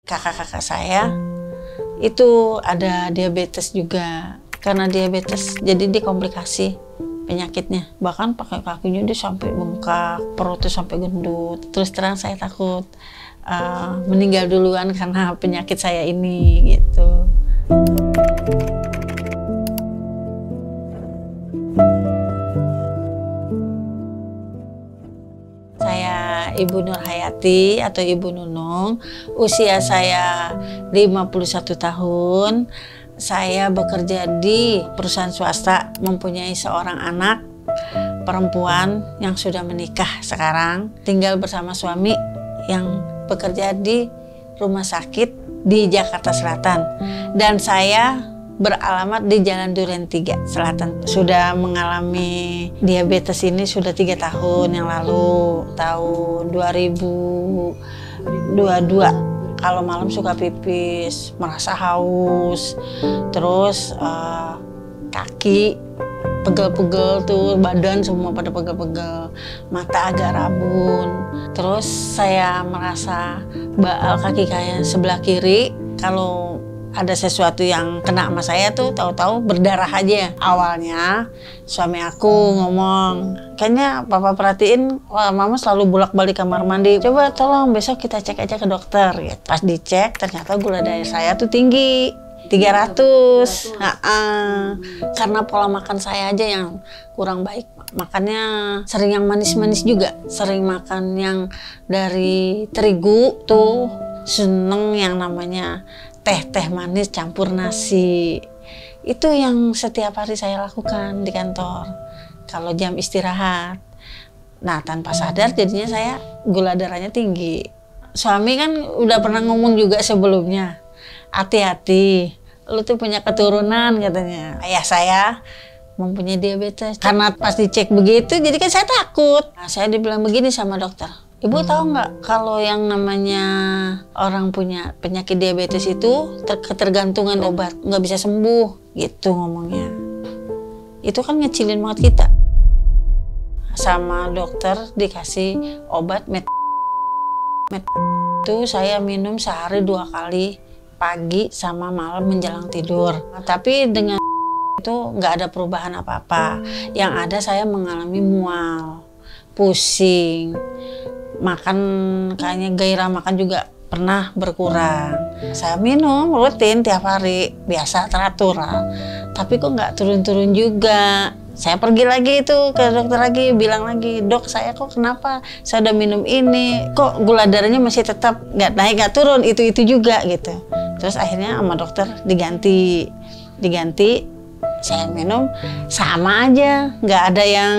Kakak-kakak saya itu ada diabetes juga. Karena diabetes jadi dia komplikasi penyakitnya. Bahkan pakai kakinya dia sampai bengkak, perutnya sampai gendut. Terus terang saya takut meninggal duluan karena penyakit saya ini gitu. Saya Ibu Nur Hayati atau Ibu Nunung, usia saya 51 tahun. Saya bekerja di perusahaan swasta, mempunyai seorang anak perempuan yang sudah menikah sekarang, tinggal bersama suami yang bekerja di rumah sakit di Jakarta Selatan. Dan saya beralamat di Jalan Duren 3 Selatan. Sudah mengalami diabetes ini sudah 3 tahun yang lalu, tahun 2022. Kalau malam suka pipis, merasa haus, terus kaki pegel-pegel tuh, badan semua pada pegel-pegel, mata agak rabun. Terus saya merasa baal kaki kayak sebelah kiri. Kalau ada sesuatu yang kena sama saya tuh tahu-tahu berdarah aja. Awalnya suami aku ngomong, kayaknya papa perhatiin, wah mama selalu bolak-balik kamar mandi. Coba tolong besok kita cek aja ke dokter. Gitu. Pas dicek ternyata gula darah saya tuh tinggi, 300. Karena pola makan saya aja yang kurang baik. Makannya sering yang manis-manis juga. Sering makan yang dari terigu tuh, seneng yang namanya teh manis campur nasi. Itu yang setiap hari saya lakukan di kantor kalau jam istirahat. Nah, tanpa sadar jadinya saya gula darahnya tinggi. Suami kan udah pernah ngomong juga sebelumnya, hati-hati, lu tuh punya keturunan katanya. Ayah saya mempunyai diabetes. Karena pas dicek begitu jadi kan saya takut. Nah, saya dibilang begini sama dokter, Ibu tahu nggak kalau yang namanya orang punya penyakit diabetes itu ketergantungan obat, nggak bisa sembuh, gitu ngomongnya. Itu kan ngecilin banget kita. Sama dokter dikasih obat itu saya minum sehari 2 kali, pagi sama malam menjelang tidur. Nah, tapi dengan itu nggak ada perubahan apa-apa. Yang ada saya mengalami mual, pusing. Makan kayaknya gairah makan juga pernah berkurang. Saya minum rutin tiap hari, biasa teratur lah. Tapi kok nggak turun-turun juga. Saya pergi lagi itu ke dokter lagi, bilang lagi, dok saya kok kenapa? Saya udah minum ini, kok gula darahnya masih tetap nggak naik nggak turun, itu juga gitu. Terus akhirnya sama dokter diganti. Saya minum sama aja, nggak ada yang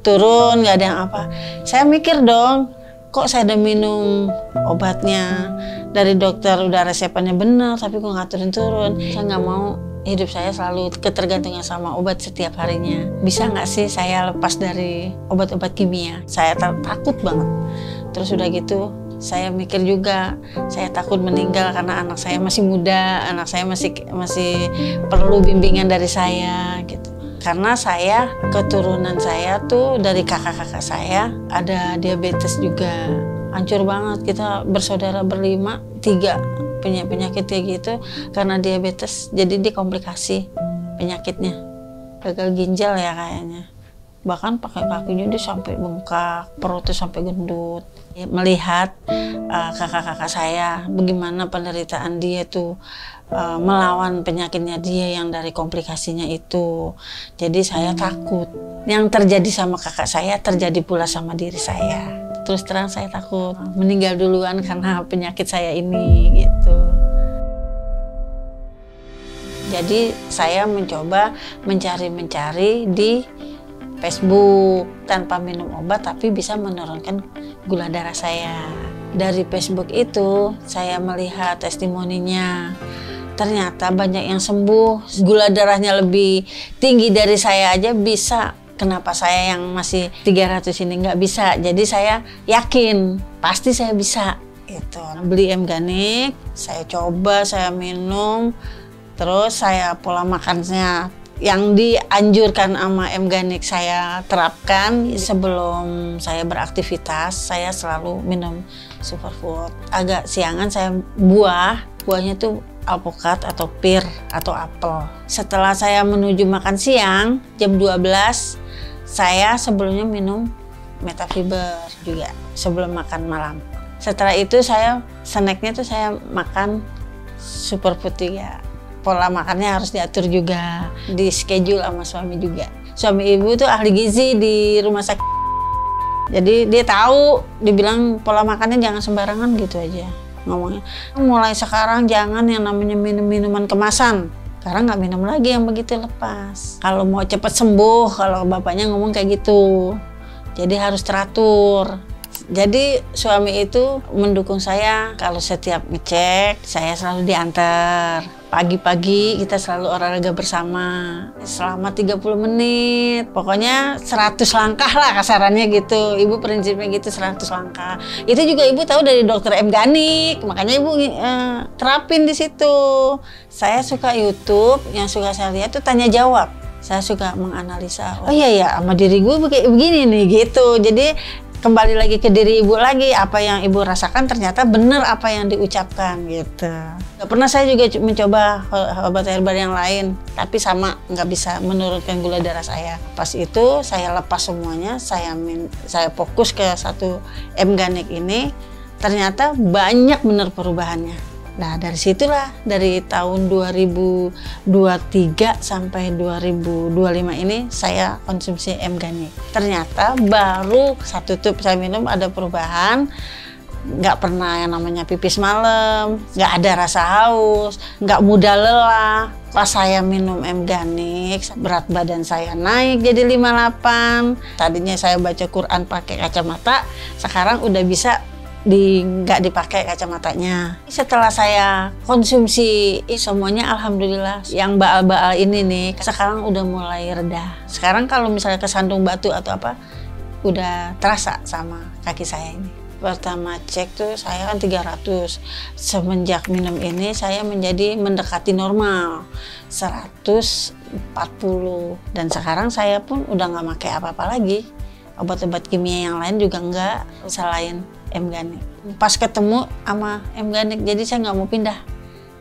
turun, nggak ada yang apa. Saya mikir dong, kok saya udah minum obatnya dari dokter, udah resepannya benar, tapi kok nggak turun-turun. Saya nggak mau hidup saya selalu ketergantungan sama obat setiap harinya. Bisa nggak sih saya lepas dari obat-obat kimia? Saya takut banget. Terus udah gitu, saya mikir juga, saya takut meninggal karena anak saya masih muda, anak saya masih perlu bimbingan dari saya gitu. Karena saya, keturunan saya tuh dari kakak-kakak saya ada diabetes juga. Hancur banget, kita bersaudara berlima, 3 punya penyakit kayak gitu. Karena diabetes, jadi dia komplikasi penyakitnya. Gagal ginjal ya kayaknya. Bahkan pakai kakinya dia sampai bengkak, perutnya sampai gendut. Melihat kakak-kakak saya, bagaimana penderitaan dia tuh, melawan penyakitnya dia yang dari komplikasinya itu. Jadi saya takut. Yang terjadi sama kakak saya terjadi pula sama diri saya. Terus terang saya takut meninggal duluan karena penyakit saya ini gitu. Jadi saya mencoba mencari di Facebook tanpa minum obat tapi bisa menurunkan gula darah saya. Dari Facebook itu saya melihat testimoninya. Ternyata banyak yang sembuh, gula darahnya lebih tinggi dari saya aja bisa. Kenapa saya yang masih 300 ini nggak bisa? Jadi saya yakin pasti saya bisa. Itu beli M-Ganik, saya coba, saya minum, terus saya pola makannya yang dianjurkan sama M-Ganik saya terapkan. Sebelum saya beraktivitas, saya selalu minum superfood. Agak siangan saya buahnya tuh alpukat atau pir atau apel. Setelah saya menuju makan siang jam 12, saya sebelumnya minum Metafiber juga sebelum makan malam. Setelah itu saya snacknya tuh saya makan superfood juga. Pola makannya harus diatur juga, di schedule sama suami juga. Suami ibu tuh ahli gizi di rumah sakit. Jadi dia tahu, dibilang pola makannya jangan sembarangan gitu aja ngomongnya. Mulai sekarang jangan yang namanya minuman kemasan. Sekarang nggak minum lagi yang begitu lepas. Kalau mau cepat sembuh, kalau bapaknya ngomong kayak gitu. Jadi harus teratur. Jadi suami itu mendukung saya kalau setiap ngecek, saya selalu diantar. Pagi-pagi kita selalu olahraga bersama selama 30 menit. Pokoknya 100 langkah lah kasarannya gitu. Ibu prinsipnya gitu 100 langkah. Itu juga ibu tahu dari dokter M-Ganik, makanya ibu terapin di situ. Saya suka YouTube, yang suka saya lihat tuh tanya jawab. Saya suka menganalisa, oh iya ya sama diri gue begini nih gitu. Jadi kembali lagi ke diri ibu lagi, apa yang ibu rasakan ternyata benar apa yang diucapkan gitu. Gak pernah saya juga mencoba obat herbal yang lain, tapi sama nggak bisa menurunkan gula darah saya. Pas itu saya lepas semuanya, saya fokus ke satu M-Ganik ini, ternyata banyak benar perubahannya. Nah dari situlah, dari tahun 2023 sampai 2025 ini saya konsumsi M-Ganik. Ternyata baru 1 tube saya minum ada perubahan. Nggak pernah yang namanya pipis malam, nggak ada rasa haus, nggak mudah lelah. Pas saya minum M-Ganik, berat badan saya naik jadi 58. Tadinya saya baca Quran pakai kacamata, sekarang udah bisa nggak dipakai kacamatanya. Setelah saya konsumsi semuanya, alhamdulillah yang baal-baal ini nih sekarang udah mulai reda. Sekarang kalau misalnya kesandung batu atau apa udah terasa sama kaki saya ini. Pertama cek tuh saya kan 300. Semenjak minum ini saya menjadi mendekati normal 140, dan sekarang saya pun udah nggak pakai apa-apa lagi. Obat-obat kimia yang lain juga enggak selain M-Ganik. Pas ketemu sama M-Ganik, jadi saya nggak mau pindah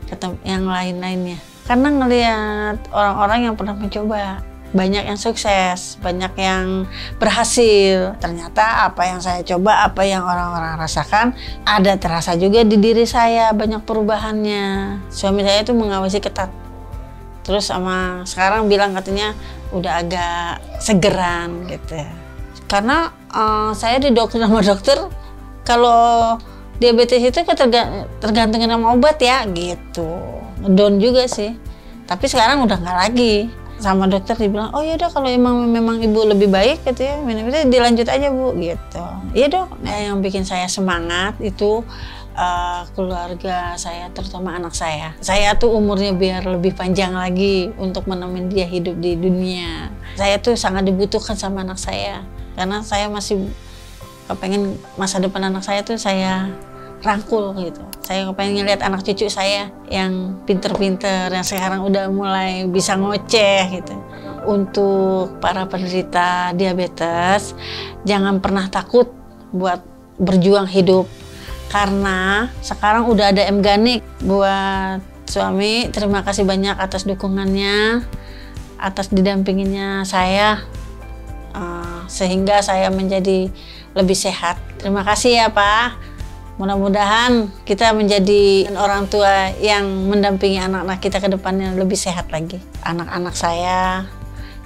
ke yang lain-lainnya. Karena ngelihat orang-orang yang pernah mencoba, banyak yang sukses, banyak yang berhasil. Ternyata apa yang saya coba, apa yang orang-orang rasakan, ada terasa juga di diri saya, banyak perubahannya. Suami saya itu mengawasi ketat. Terus sama sekarang bilang katanya udah agak segeran gitu. Karena saya di dokter sama dokter, kalau diabetes itu tergantung sama obat ya gitu. Down juga sih. Tapi sekarang udah nggak lagi. Sama dokter dibilang, oh ya udah kalau memang ibu lebih baik gitu ya, minum itu dilanjut aja bu gitu. Iya dok. Nah, yang bikin saya semangat itu keluarga saya, terutama anak saya. Saya tuh umurnya biar lebih panjang lagi untuk menemukan dia hidup di dunia. Saya tuh sangat dibutuhkan sama anak saya. Karena saya masih kepengen masa depan anak saya tuh saya rangkul gitu. Saya kepengen ngeliat anak cucu saya yang pinter-pinter, yang sekarang udah mulai bisa ngoceh gitu. Untuk para penderita diabetes, jangan pernah takut buat berjuang hidup. Karena sekarang udah ada M-Ganik. Buat suami, terima kasih banyak atas dukungannya, atas didampinginya saya. Sehingga saya menjadi lebih sehat. Terima kasih ya Pak. Mudah-mudahan kita menjadi orang tua yang mendampingi anak-anak kita ke depannya lebih sehat lagi. Anak-anak saya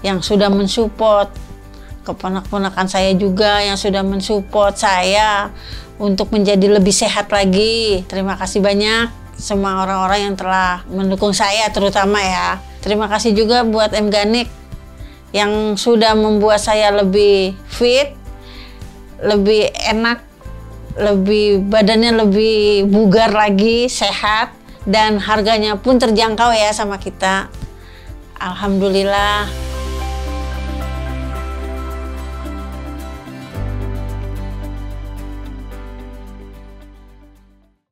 yang sudah mensupport, keponak-ponakan saya juga yang sudah mensupport saya untuk menjadi lebih sehat lagi. Terima kasih banyak semua orang-orang yang telah mendukung saya terutama ya. Terima kasih juga buat M-Ganik yang sudah membuat saya lebih fit, lebih enak, badannya lebih bugar lagi, sehat, dan harganya pun terjangkau ya sama kita. Alhamdulillah.